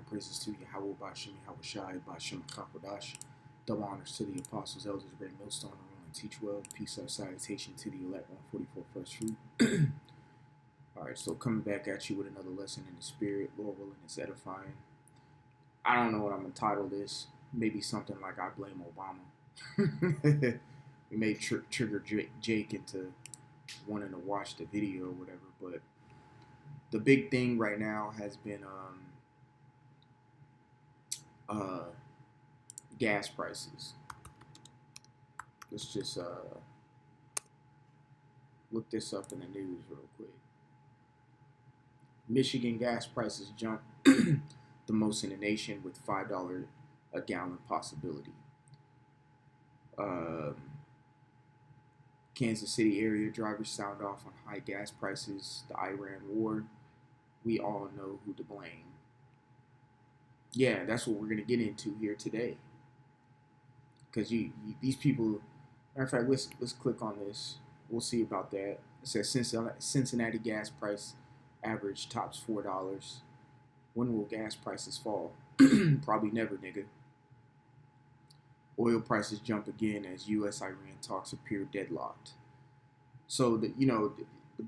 praises to Yahweh Bashem Yahweh Shai Bashem Kakodash. Double honors to the apostles, elders, great millstone, and teach well. Peace of salutation to the elect 144 first fruit. Alright, so coming back at you with another lesson in the spirit, Lord willing, it's edifying. I don't know what I'm gonna title this. Maybe something like I blame Obama. We may trigger Jake into wanting to watch the video or whatever, but the big thing right now has been gas prices. Let's just look this up in the news real quick. Michigan gas prices jumped the most in the nation with $5 a gallon possibility. Kansas City area drivers sound off on high gas prices, the Iran war. We all know who to blame. Yeah, that's what we're going to get into here today. Because these people, matter of fact, let's click on this. We'll see about that. It says Cincinnati gas price average tops $4. When will gas prices fall? Probably never, nigga. Oil prices jump again as U.S.-Iran talks appear deadlocked. So the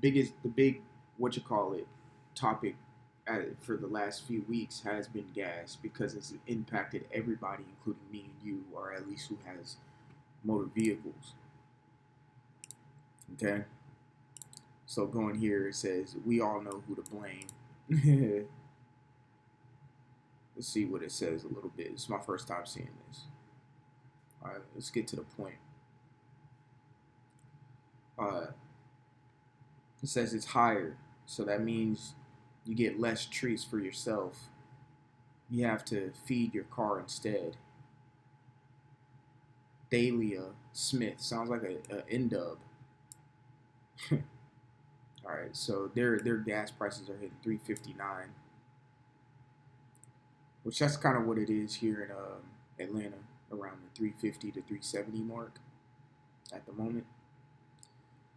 big topic for the last few weeks has been gas, because it's impacted everybody, including me and you, or at least who has motor vehicles. Okay. So going here, it says we all know who to blame. Let's see what it says a little bit. It's my first time seeing this. All right, let's get to the point. It says it's higher, so that means you get less treats for yourself. You have to feed your car instead. Dahlia Smith sounds like a N-dub. All right, so their gas prices are hitting $3.59, which that's kind of what it is here in Atlanta, around the 350 to 370 mark at the moment.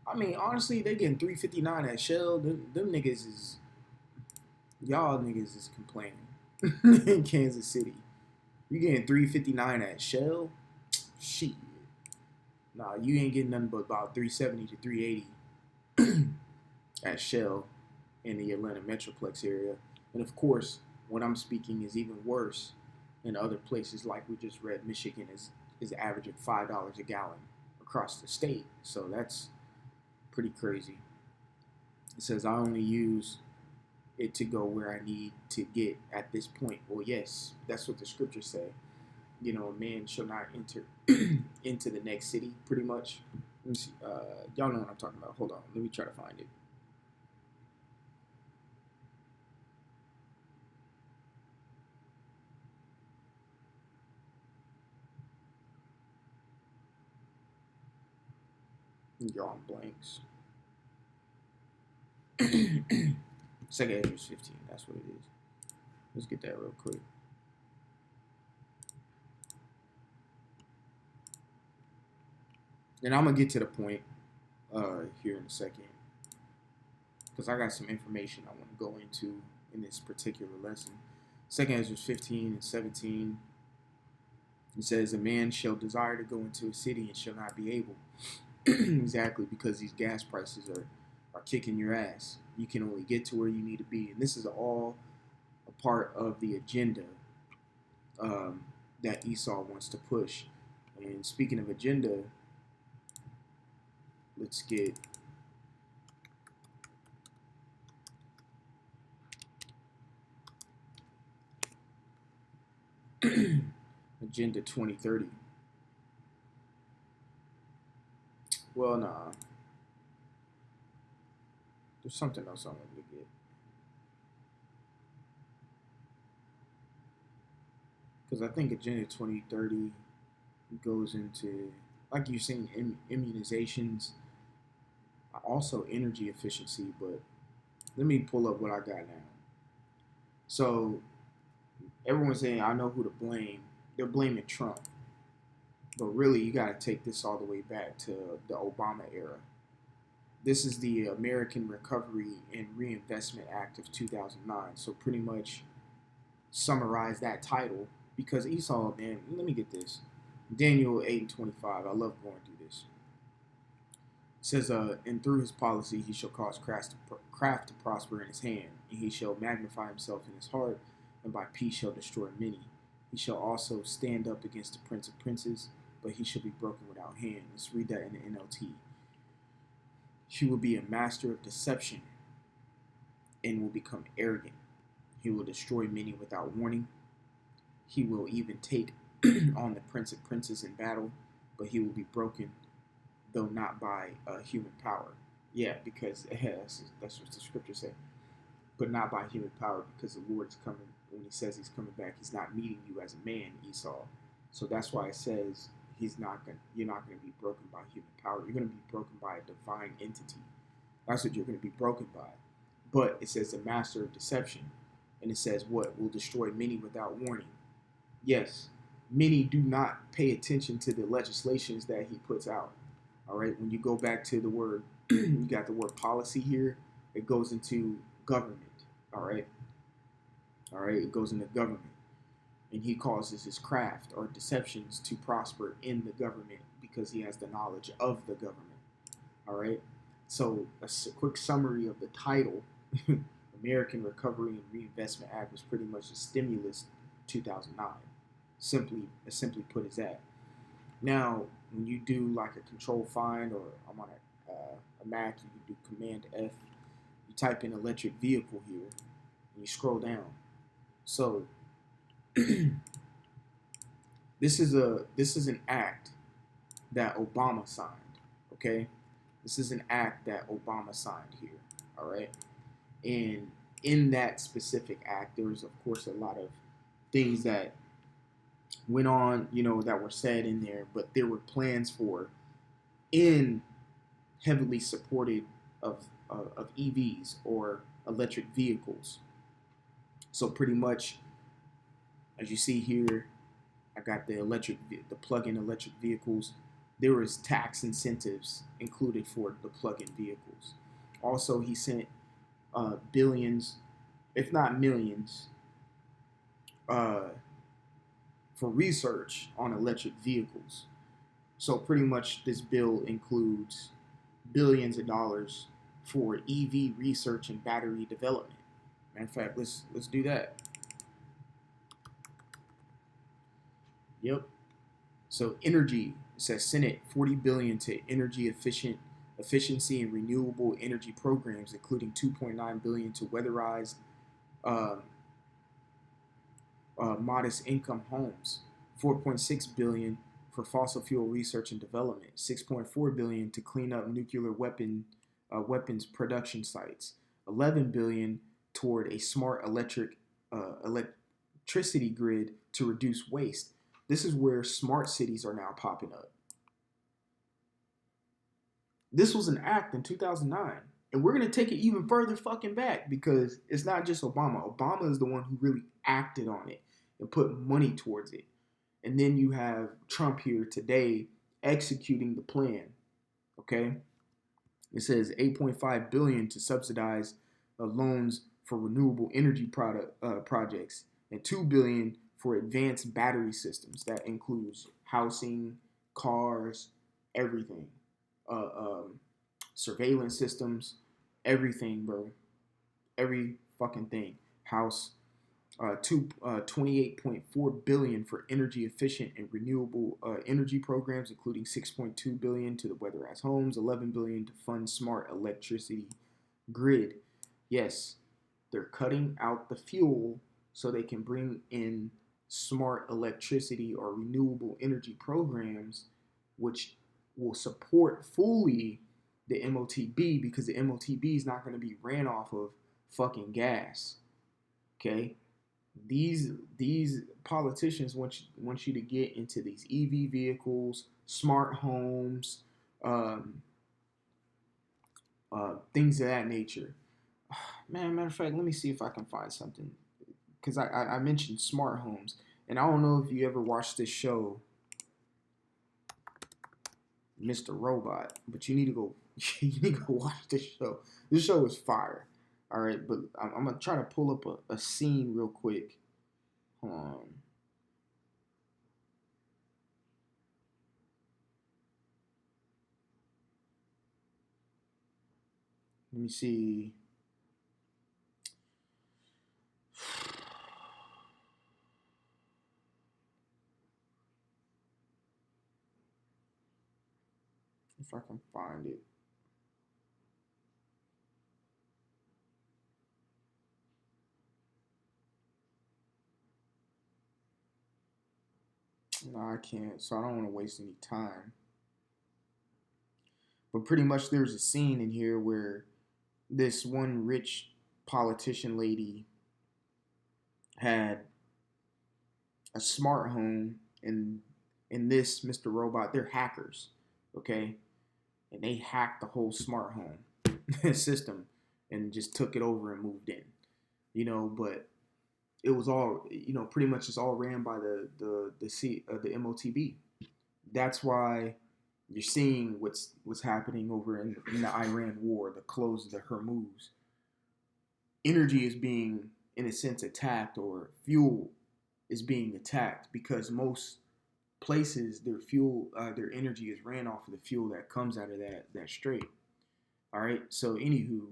I mean, honestly, they getting $3.59 at Shell. Them niggas is, y'all niggas is complaining in Kansas City. You getting $3.59 at Shell? Shit. Nah, you ain't getting nothing but about $3.70 to $3.80 at Shell in the Atlanta Metroplex area. And of course, what I'm speaking is even worse in other places, like we just read. Michigan is averaging $5 a gallon across the state. So that's pretty crazy. It says I only use it to go where I need to get at this point. Well, yes, that's what the scriptures say. You know, a man shall not enter into the next city, pretty much. Let me see. Y'all know what I'm talking about. Hold on. Let me try to find it. Drawing blanks. Second Ezra 15. That's what it is. Let's get that real quick. And I'm going to get to the point here in a second, because I got some information I want to go into in this particular lesson. 2 Ezra 15 and 17. It says, a man shall desire to go into a city and shall not be able. Exactly, because these gas prices are kicking your ass. You can only get to where you need to be. And this is all a part of the agenda that Esau wants to push. And speaking of agenda, let's get Agenda 2030. Well, nah. There's something else I wanted to get. Because I think Agenda 2030 goes into, like you're saying, immunizations, also energy efficiency. But let me pull up what I got now. So everyone's saying, I know who to blame. They're blaming Trump. But really, you got to take this all the way back to the Obama era. This is the American Recovery and Reinvestment Act of 2009. So pretty much summarize that title because Esau, man, let me get this. Daniel 8 and 25. I love going through this. It says, and through his policy he shall cause craft to prosper in his hand, and he shall magnify himself in his heart, and by peace shall destroy many. He shall also stand up against the prince of princes, but he shall be broken without hand. Let's read that in the NLT. He will be a master of deception and will become arrogant. He will destroy many without warning. He will even take on the prince of princes in battle, but he will be broken, though not by human power. Yeah, because that's what the scripture said. But not by human power, because the Lord is coming. When he says he's coming back, he's not meeting you as a man, Esau. So that's why it says you're not going to be broken by human power. You're going to be broken by a divine entity. That's what you're going to be broken by. But it says the master of deception. And it says what? Will destroy many without warning. Yes, many do not pay attention to the legislations that he puts out. All right, when you go back to the word, you got the word policy here. It goes into government. All right, it goes into government, and he causes his craft or deceptions to prosper in the government because he has the knowledge of the government. All right, so a quick summary of the title: American Recovery and Reinvestment Act was pretty much a stimulus 2009. Simply put as that. Now, when you do like a control find, or I'm on a Mac, you can do Command F. You type in electric vehicle here, and you scroll down. So this is an act that Obama signed. Okay, this is an act that Obama signed here. All right, and in that specific act, there was of course a lot of things that went on, that were said in there, but there were plans for in heavily supported of EVs or electric vehicles. So pretty much, as you see here, I got the plug-in electric vehicles. There was tax incentives included for the plug-in vehicles. Also, he sent billions, if not millions, for research on electric vehicles. So pretty much this bill includes billions of dollars for EV research and battery development. Matter of fact, let's do that. Yep. So energy, it says Senate $40 billion to energy efficiency and renewable energy programs, including $2.9 billion to weatherized modest income homes, $4.6 billion for fossil fuel research and development, $6.4 billion to clean up nuclear weapons production sites, $11 billion toward a smart electricity grid to reduce waste. This is where smart cities are now popping up. This was an act in 2009. And we're going to take it even further fucking back because it's not just Obama. Obama is the one who really acted on it and put money towards it. And then you have Trump here today executing the plan. Okay? It says $8.5 billion to subsidize loans for renewable energy projects and $2 billion for advanced battery systems. That includes housing, cars, everything. Surveillance systems, everything, bro. Every fucking thing. House. $28.4 billion for energy efficient and renewable energy programs, including $6.2 billion to the weatherized homes, $11 billion to fund smart electricity grid. Yes, they're cutting out the fuel so they can bring in smart electricity or renewable energy programs, which will support fully the MOTB, because the MOTB is not going to be ran off of fucking gas. Okay? These politicians want you to get into these EV vehicles, smart homes, things of that nature. Man, matter of fact, let me see if I can find something, because I mentioned smart homes, and I don't know if you ever watched this show, Mr. Robot, but you need to go watch this show. This show is fire. All right, but I'm gonna try to pull up a scene real quick Let me see. If I can find it. No, I can't. So I don't want to waste any time. But pretty much there's a scene in here where this one rich politician lady had a smart home, and in this Mr. Robot, they're hackers, okay? And they hacked the whole smart home system and just took it over and moved in, but it was all, pretty much it's all ran by the MOTB. That's why you're seeing what's happening over in the Iran war, the close of the Hormuz. Energy is being, in a sense, attacked, or fuel is being attacked, because most places their energy is ran off of the fuel that comes out of that strait. All right. So anywho,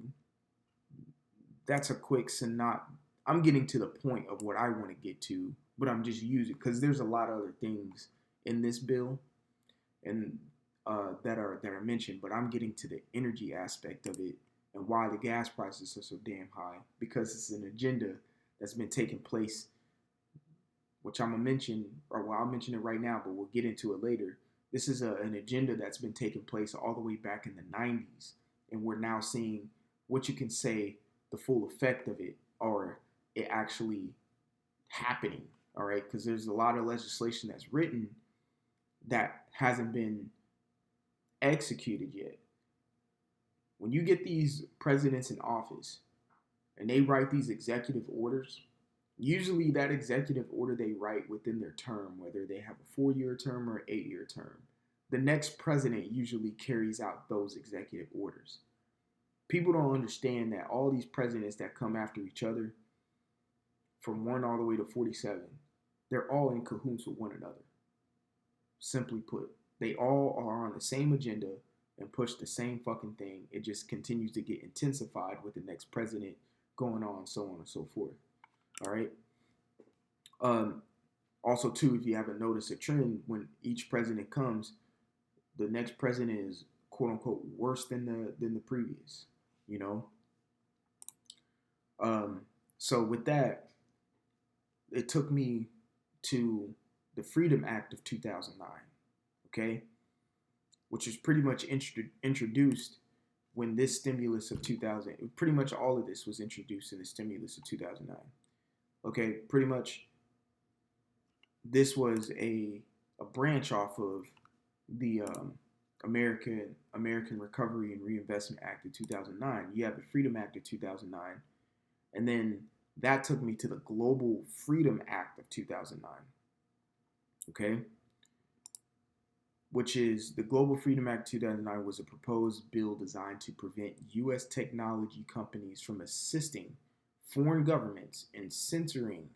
that's a quick synop. I'm getting to the point of what I want to get to, but I'm just using, because there's a lot of other things in this bill and that are mentioned, but I'm getting to the energy aspect of it and why the gas prices are so damn high, because it's an agenda that's been taking place, which I'm gonna mention, or well, I'll mention it right now, but we'll get into it later. This is an agenda that's been taking place all the way back in the 90s, and we're now seeing what you can say the full effect of it, or it actually happening. All right, because there's a lot of legislation that's written that hasn't been executed yet. When you get these presidents in office and they write these executive orders, usually that executive order they write within their term, whether they have a 4-year term or an 8-year term, the next president usually carries out those executive orders. People don't understand that all these presidents that come after each other, from 1 all the way to 47, they're all in cahoots with one another. Simply put, they all are on the same agenda and push the same fucking thing. It just continues to get intensified with the next president going on, so on and so forth. All right. Also, too, if you haven't noticed a trend, when each president comes, the next president is quote unquote worse than the previous. You know. So with that, it took me to the Freedom Act of 2009. Okay, which was pretty much introduced when this stimulus of 2000, pretty much all of this was introduced in the stimulus of 2009. Okay, pretty much this was a branch off of the American Recovery and Reinvestment Act of 2009. You have the Freedom Act of 2009, and then that took me to the Global Freedom Act of 2009. Okay, which is the Global Freedom Act 2009 was a proposed bill designed to prevent U.S. technology companies from assisting foreign governments in censoring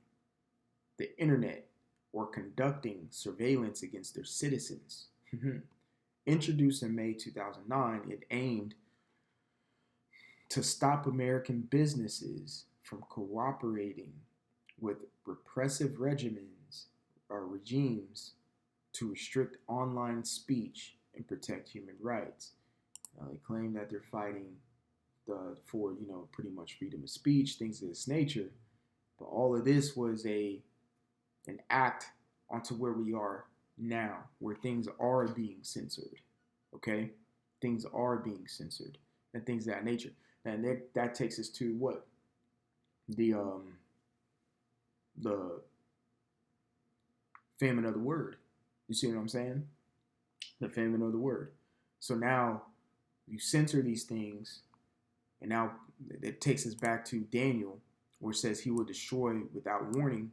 the internet or conducting surveillance against their citizens. Introduced in May 2009, it aimed to stop American businesses from cooperating with repressive regimens or regimes to restrict online speech and protect human rights. They claim that they're fighting for pretty much freedom of speech, things of this nature. But all of this was an act onto where we are now, where things are being censored. Okay, things are being censored and things of that nature. And that takes us to what the famine of the word. You see what I'm saying? The famine of the word. So now you censor these things, and now it takes us back to Daniel, where it says he will destroy without warning.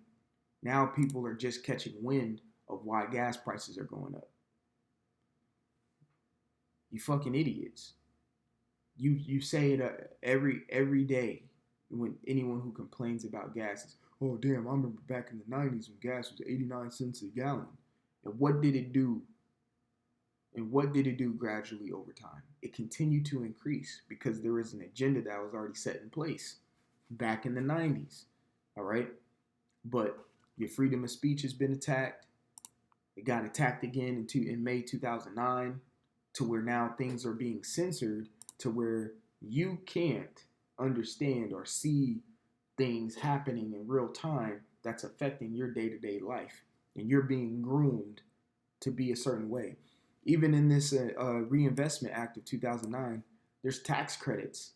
Now people are just catching wind of why gas prices are going up. You fucking idiots. You say it every day when anyone who complains about gas is, oh damn, I remember back in the 90s when gas was 89 cents a gallon. And what did it do And what did it do gradually over time? It continued to increase because there was an agenda that was already set in place back in the 90s. All right. But your freedom of speech has been attacked. It got attacked again in May 2009, to where now things are being censored, to where you can't understand or see things happening in real time that's affecting your day-to-day life, and you're being groomed to be a certain way. Even in this Reinvestment Act of 2009, there's tax credits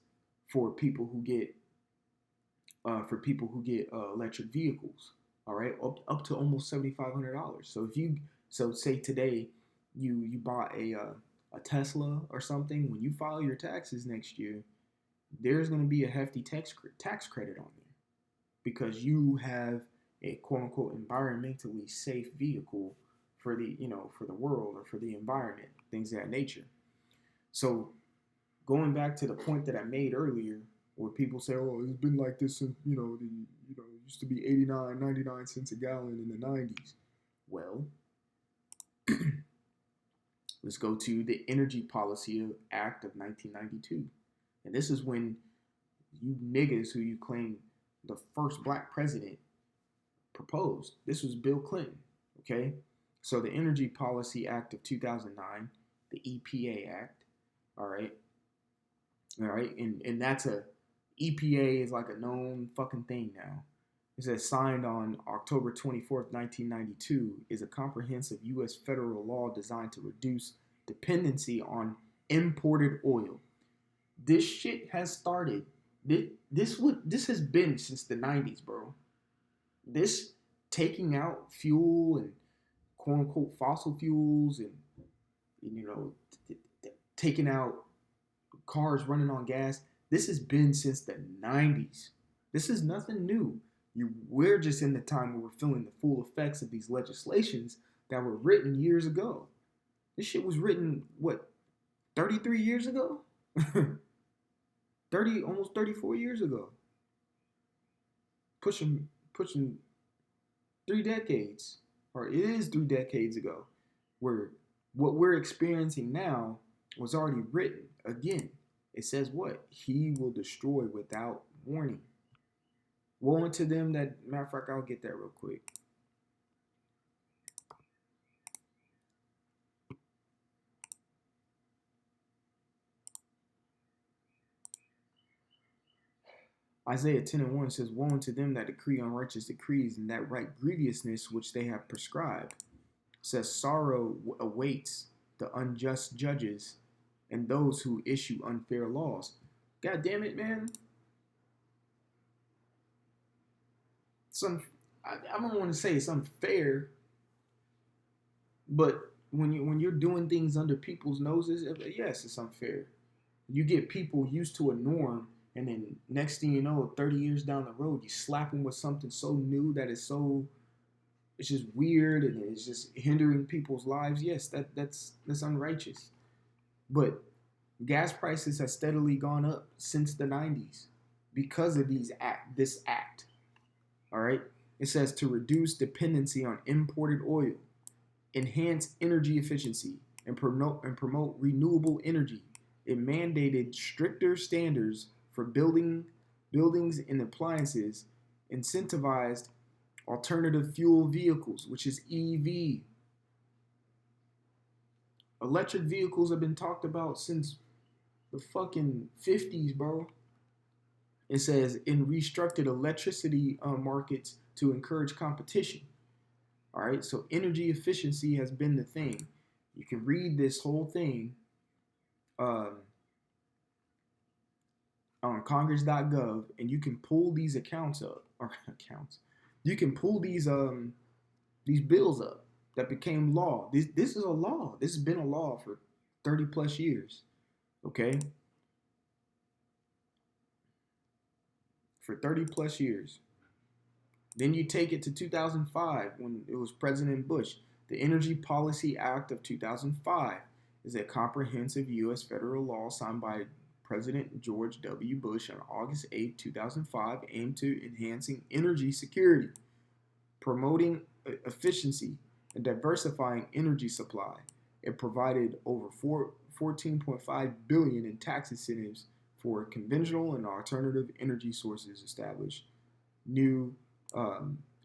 for people who get electric vehicles. All right, up to almost $7,500. So if you say today you bought a Tesla or something, when you file your taxes next year, there's going to be a hefty tax credit on there because you have a quote unquote environmentally safe vehicle for the world or for the environment, things of that nature. So going back to the point that I made earlier, where people say, "Oh, it's been like this since it used to be 89, 99 cents a gallon in the 90s." Well, let's go to the Energy Policy Act of 1992, and this is when you niggas who you claim the first black president proposed. This was Bill Clinton. Okay, so the Energy Policy Act of 2009, the EPA Act. All right, and that's EPA is like a known fucking thing now. It says signed on October 24th, 1992, is a comprehensive U.S. federal law designed to reduce dependency on imported oil. This shit has started. This has been since the 90s, bro. This taking out fuel and quote unquote fossil fuels and taking out cars running on gas. This has been since the 90s. This is nothing new. We're just in the time where we're feeling the full effects of these legislations that were written years ago. This shit was written, what, 33 years ago? almost 34 years ago. Pushing 3 decades, or it is 3 decades ago, where what we're experiencing now was already written. Again, it says what? He will destroy without warning. Woe unto them that, matter of fact, I'll get that real quick. Isaiah 10:1 says, woe unto them that decree unrighteous decrees and that write grievousness which they have prescribed. It says, sorrow awaits the unjust judges and those who issue unfair laws. God damn it, man. I don't want to say it's unfair, but when you're doing things under people's noses, yes, it's unfair. You get people used to a norm, and then next thing you know, 30 years down the road, you slap them with something so new that it's just weird and it's just hindering people's lives. Yes, that's unrighteous. But gas prices have steadily gone up since the 90s because of this act. All right. It says to reduce dependency on imported oil, enhance energy efficiency, and promote renewable energy. It mandated stricter standards for buildings and appliances, incentivized alternative fuel vehicles, which is EV. Electric vehicles have been talked about since the fucking 50s, bro. It says in restructured electricity markets to encourage competition. All right, so energy efficiency has been the thing. You can read this whole thing on Congress.gov, and you can pull these accounts up or accounts. You can pull these bills up that became law. This is a law. This has been a law for 30 plus years. Okay. For 30 plus years. Then you take it to 2005 when it was President Bush. The Energy Policy Act of 2005 is a comprehensive U.S. federal law signed by President George W. Bush on August 8, 2005, aimed to enhancing energy security, promoting efficiency, and diversifying energy supply. It provided over 14.5 billion in tax incentives for conventional and alternative energy sources, established new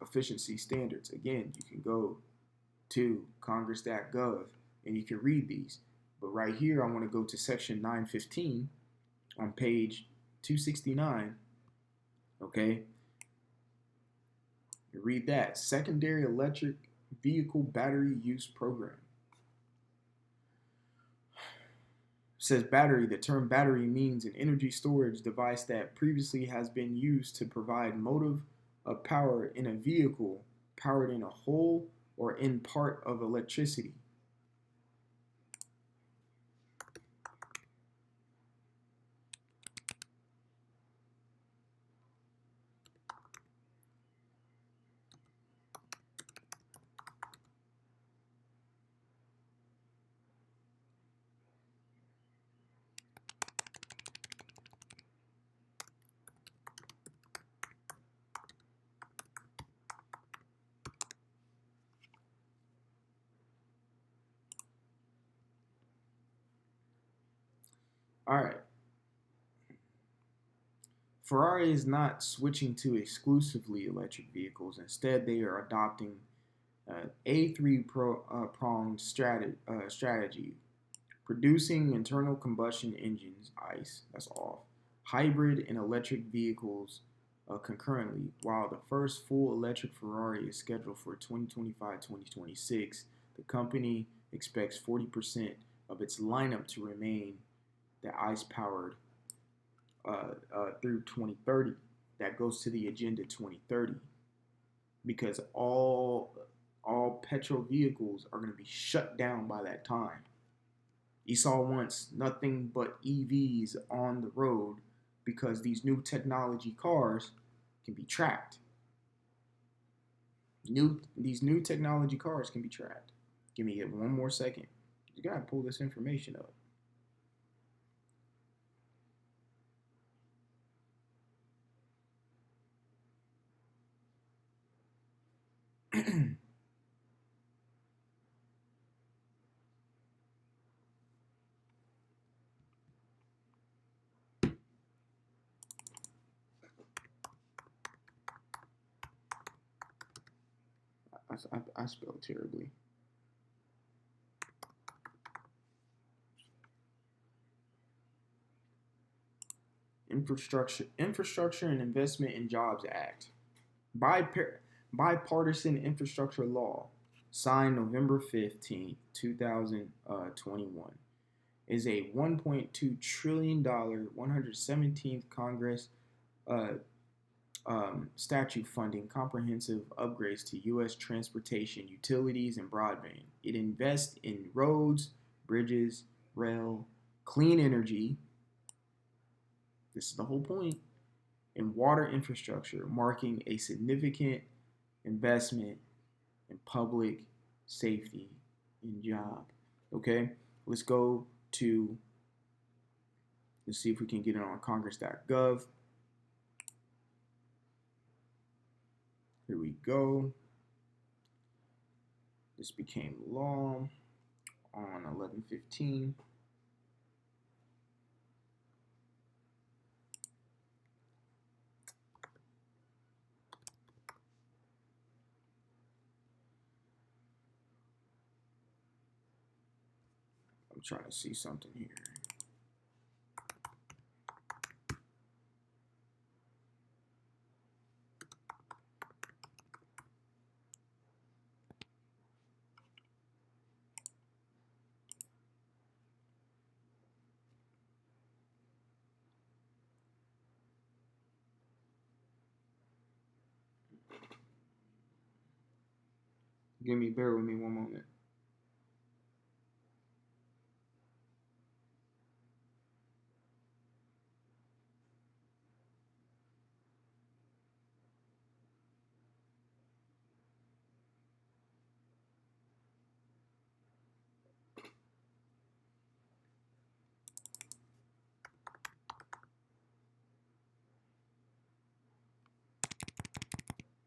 efficiency standards. Again, you can go to congress.gov and you can read these. But right here, I want to go to section 915 on page 269. Okay, you read that. Secondary electric vehicle battery use program. Says battery. The term battery means an energy storage device that previously has been used to provide motive of power in a vehicle powered in a whole or in part of electricity. All right. Ferrari is not switching to exclusively electric vehicles. Instead, they are adopting a three-pronged strategy: producing internal combustion engines (ICE) that's off, hybrid and electric vehicles concurrently. While the first full electric Ferrari is scheduled for 2025-2026, the company expects 40% of its lineup to remain the ICE-powered through 2030. That goes to the Agenda 2030 because all petrol vehicles are going to be shut down by that time. Esau wants nothing but EVs on the road because these new technology cars can be tracked. These new technology cars can be tracked. Give me one more second. You gotta pull this information up. I spelled terribly. Infrastructure and Investment in Jobs Act. Bipartisan infrastructure law, signed November 15th, 2021, is a $1.2 trillion, 117th Congress statute funding comprehensive upgrades to U.S. transportation, utilities, and broadband. It invests in roads, bridges, rail, clean energy. This is the whole point. And water infrastructure, marking a significant investment in public safety and job. Okay, let's see if we can get it on congress.gov. Here we go. This became law on 11/15. I'm trying to see something here. Bear with me one moment.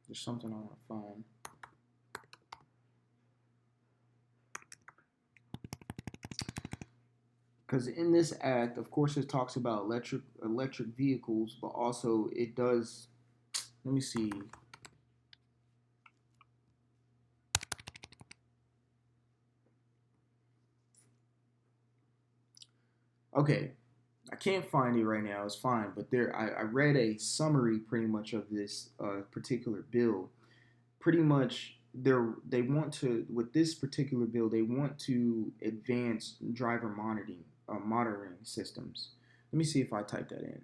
There's something on my phone. because in this act, of course, it talks about electric vehicles, but also it does. Let me see. Okay, I can't find it right now. It's fine, but I read a summary pretty much of this particular bill. Pretty much, they want to, with this particular bill, they want to advance driver monitoring systems. Let me see if I type that in.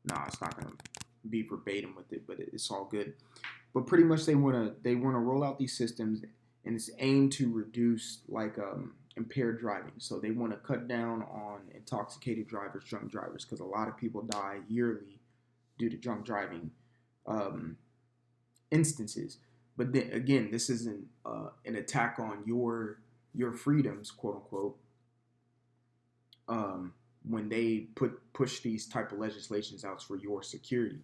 No, it's not gonna be verbatim with it, but it's all good. But pretty much they wanna roll out these systems, and it's aimed to reduce like impaired driving. So they want to cut down on intoxicated drivers, drunk drivers, because a lot of people die yearly due to drunk driving um, instances. But then again, this isn't an attack on your freedoms, quote unquote. Um, when they push these type of legislations out for your security,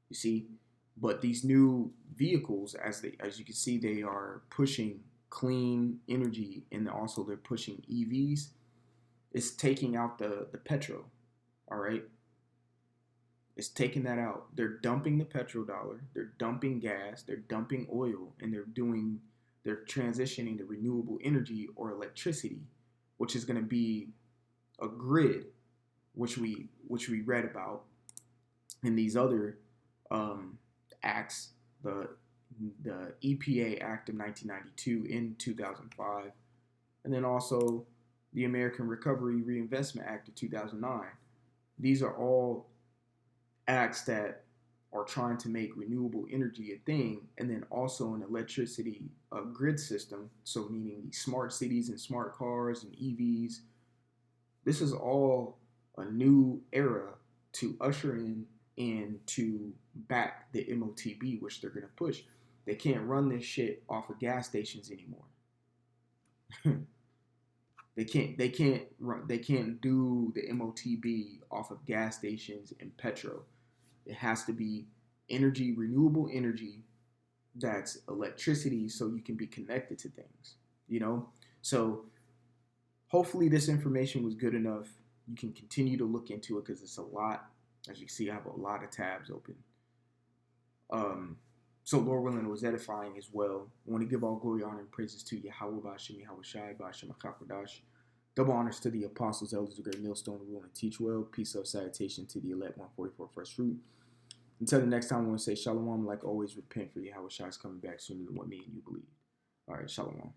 you see. But these new vehicles, as you can see, they are pushing clean energy, and also they're pushing EVs. It's taking out the petrol. All right, it's taking that out. They're dumping the petrol dollar. They're dumping gas. They're dumping oil, and they're transitioning to renewable energy or electricity, which is going to be a grid, which we read about in these other um, acts, the EPA Act of 1992 in 2005, and then also the American Recovery Reinvestment Act of 2009. These are all acts that are trying to make renewable energy a thing, and then also an electricity grid system. So, meaning these smart cities and smart cars and EVs. This is all a new era to usher in and to back the MOTB, which they're going to push. They can't run this shit off of gas stations anymore. They can't do the MOTB off of gas stations and petrol. It has to be energy, renewable energy, that's electricity, so you can be connected to things. You know, so hopefully this information was good enough. You can continue to look into it because it's a lot. As you can see, I have a lot of tabs open. So Lord willing, it was edifying as well. I want to give all glory, honor, and praises to Yahweh Bashim, Yahweh Shai, Bashim Akakodash. Double honors to the apostles, elders, the great millstone, rule and teach well. Peace of salutation to the elect 144 first fruit. Until the next time, I want to say shalom. Like always, repent for Yahweh Shai is coming back sooner than what me and you believe. All right, shalom.